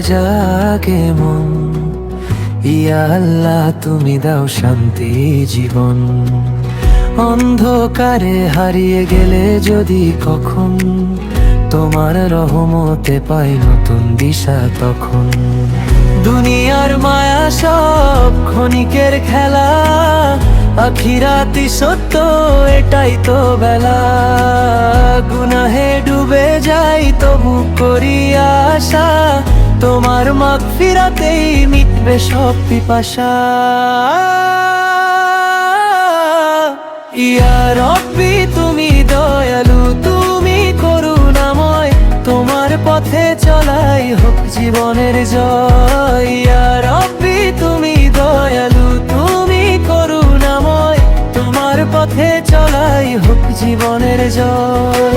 জাগে মন। ইয়া আল্লাহ তুমি দাও শান্তি জীবন। অন্ধকারে হারিয়ে গেলে যদি কখন, তোমার রহমতে পাই নতুন দিশা তখন। দুনিয়ার মায়া সব ক্ষণিকের খেলা, আখিরাতি সত্য এটাই তো বেলা। গুনাহে ডুবে যাই তবু করি আশা, তোমার মাগফিরাতেই মিটবে সব পিপাসা। ইয়া রব্বি তুমি দয়ালু, তুমি করুণাময়, তোমার পথে চলাই হোক জীবনের জয়। ইয়া রব্বি তুমি দয়ালু, তুমি করুণাময়, তোমার পথে চলাই হোক জীবনের জয়।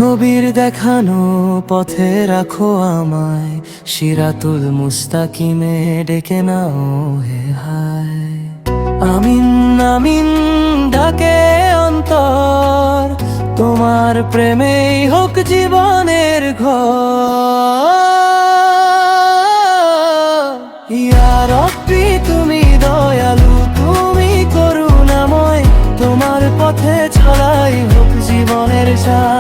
নবীর দেখানো পথে রাখো আমায়, সিরাতুল মুস্তাকিমে ডেকে নাও হে হায়। আমিন আমিন ডাকে অন্তর, তোমার প্রেমেই হোক জীবনের ঘর। ইয়া রব্বি তুমি দয়ালু, তুমি করুণাময়, তোমার পথে চলাই হোক জীবনের সাথ।